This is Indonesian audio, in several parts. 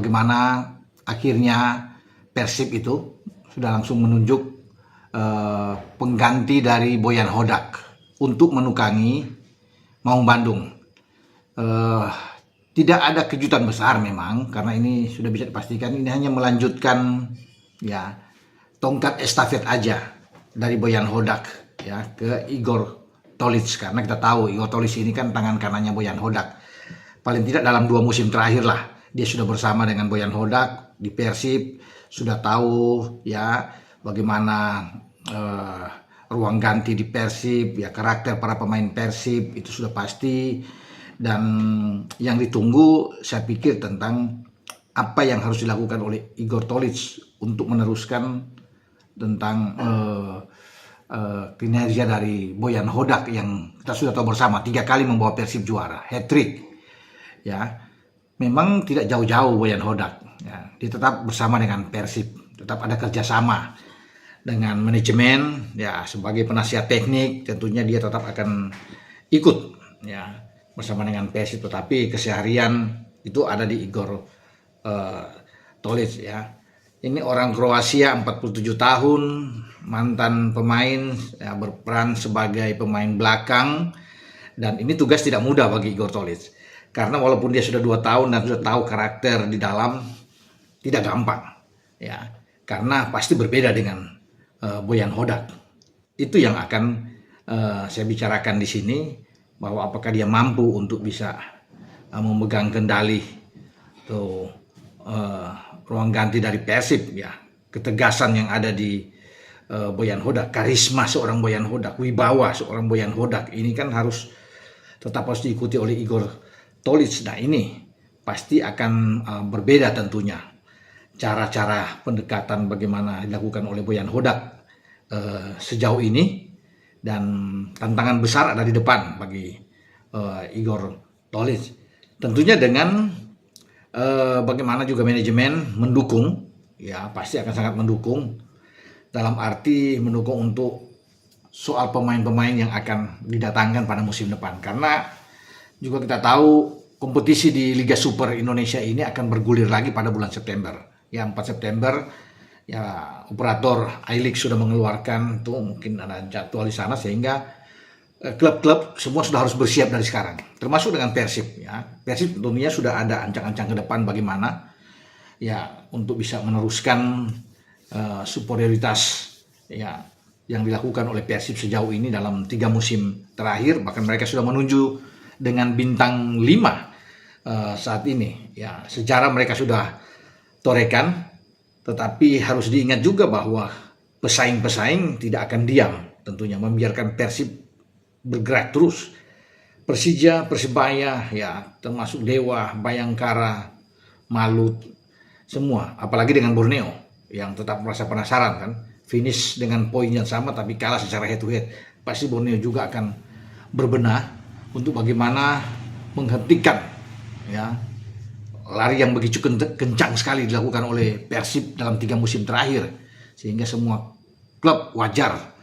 bagaimana akhirnya Persib itu sudah langsung menunjuk pengganti dari Boyan Hodak untuk menukangi Maung Bandung. Tidak ada kejutan besar memang, karena ini sudah bisa dipastikan ini hanya melanjutkan ya tongkat estafet aja dari Boyan Hodak ya ke Igor Tolić, karena kita tahu Igor Tolić ini kan tangan kanannya Boyan Hodak. Paling tidak dalam 2 musim terakhir lah dia sudah bersama dengan Boyan Hodak di Persib, sudah tahu ya bagaimana ruang ganti di Persib, ya karakter para pemain Persib itu sudah pasti. Dan yang ditunggu saya pikir tentang apa yang harus dilakukan oleh Igor Tolić untuk meneruskan tentang kinerja dari Boyan Hodak yang kita sudah tahu bersama 3 kali membawa Persib juara, hat-trick. Ya, memang tidak jauh-jauh Boyan Hodak. Ya, dia tetap bersama dengan Persib, tetap ada kerjasama dengan manajemen. Ya, sebagai penasihat teknik tentunya dia tetap akan ikut ya bersama dengan Persib, tetapi keseharian itu ada di Igor Tolić ya. Ini orang Kroasia 47 tahun, mantan pemain ya, berperan sebagai pemain belakang, dan ini tugas tidak mudah bagi Igor Tolić. Karena walaupun dia sudah 2 tahun dan sudah tahu karakter di dalam, tidak gampang ya. Karena pasti berbeda dengan Boyan Hodak. Itu yang akan saya bicarakan di sini, bahwa apakah dia mampu untuk bisa memegang kendali tuh ruang ganti dari Persib ya. Ketegasan yang ada di Boyan Hodak, karisma seorang Boyan Hodak, wibawa seorang Boyan Hodak ini kan tetap harus diikuti oleh Igor Tolić. Nah, ini pasti akan berbeda tentunya cara-cara pendekatan bagaimana dilakukan oleh Boyan Hodak sejauh ini. Dan tantangan besar ada di depan bagi Igor Tolić. Tentunya dengan bagaimana juga manajemen mendukung, ya pasti akan sangat mendukung, dalam arti mendukung untuk soal pemain-pemain yang akan didatangkan pada musim depan. Karena juga kita tahu kompetisi di Liga Super Indonesia ini akan bergulir lagi pada bulan September. Ya, 4 September ya operator I-League sudah mengeluarkan tuh, mungkin ada jadwal di sana, sehingga klub-klub semua sudah harus bersiap dari sekarang, termasuk dengan Persib ya. Persib tentunya sudah ada ancang-ancang ke depan bagaimana ya untuk bisa meneruskan superioritas ya yang dilakukan oleh Persib sejauh ini dalam 3 musim terakhir. Bahkan mereka sudah menuju dengan bintang 5 saat ini ya. Sejarah mereka sudah torekan. Tetapi harus diingat juga bahwa pesaing-pesaing tidak akan diam, tentunya membiarkan Persib bergerak terus. Persija, Persebaya, ya termasuk Dewa, Bayangkara, Malut, semua. Apalagi dengan Borneo yang tetap merasa penasaran kan, finish dengan poin yang sama tapi kalah secara head to head. Pasti Borneo juga akan berbenah untuk bagaimana menghentikan ya lari yang begitu kencang sekali dilakukan oleh Persib dalam 3 musim terakhir, sehingga semua klub wajar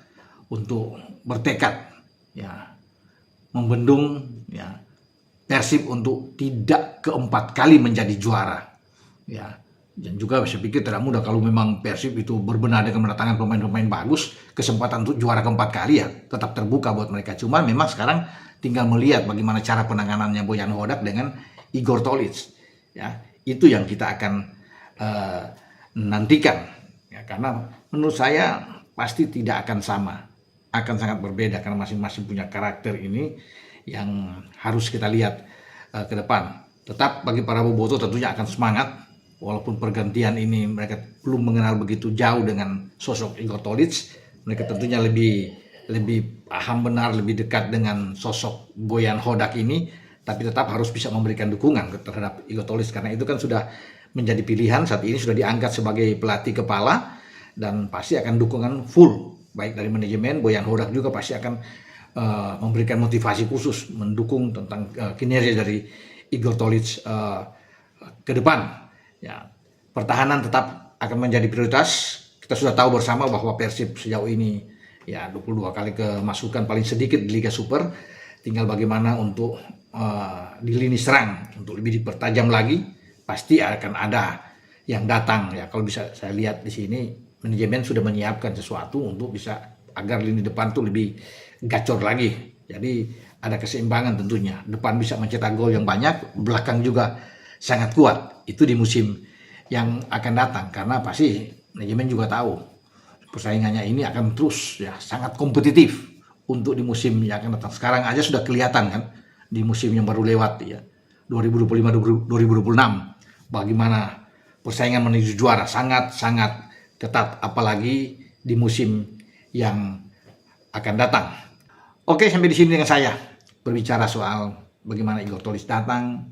untuk bertekad ya membendung ya Persib untuk tidak ke-4 kali menjadi juara ya. Dan juga saya pikir tidak mudah kalau memang Persib itu berbenah dengan mendatangkan pemain-pemain bagus, kesempatan untuk juara ke-4 kali ya tetap terbuka buat mereka. Cuma memang sekarang tinggal melihat bagaimana cara penanganannya Boyan Hodak dengan Igor Tolić. Ya, itu yang kita akan nantikan ya, karena menurut saya pasti tidak akan sama, akan sangat berbeda karena masing-masing punya karakter ini yang harus kita lihat ke depan. Tetap bagi para bobotoh tentunya akan semangat, walaupun pergantian ini mereka belum mengenal begitu jauh dengan sosok Igor Tolić. Mereka tentunya lebih paham benar, lebih dekat dengan sosok Boyan Hodak ini. Tapi tetap harus bisa memberikan dukungan terhadap Igor Tolić, karena itu kan sudah menjadi pilihan saat ini, sudah diangkat sebagai pelatih kepala, dan pasti akan dukungan full baik dari manajemen. Boyan Hodak juga pasti akan memberikan motivasi khusus mendukung tentang kinerja dari Igor Tolić ke depan ya. Pertahanan tetap akan menjadi prioritas. Kita sudah tahu bersama bahwa Persib sejauh ini ya 22 kali kemasukan paling sedikit di Liga Super. Tinggal bagaimana untuk di lini serang untuk lebih dipertajam lagi, pasti akan ada yang datang ya. Kalau bisa saya lihat di sini, manajemen sudah menyiapkan sesuatu untuk bisa agar lini depan tuh lebih gacor lagi. Jadi ada keseimbangan tentunya. Depan bisa mencetak gol yang banyak, belakang juga sangat kuat. Itu di musim yang akan datang, karena pasti manajemen juga tahu persaingannya ini akan terus ya sangat kompetitif untuk di musim yang akan datang. Sekarang aja sudah kelihatan kan di musim yang baru lewat ya, 2025-2026, bagaimana persaingan menuju juara sangat-sangat ketat, apalagi di musim yang akan datang. Oke, sampai di sini dengan saya berbicara soal bagaimana Igor Tolis datang,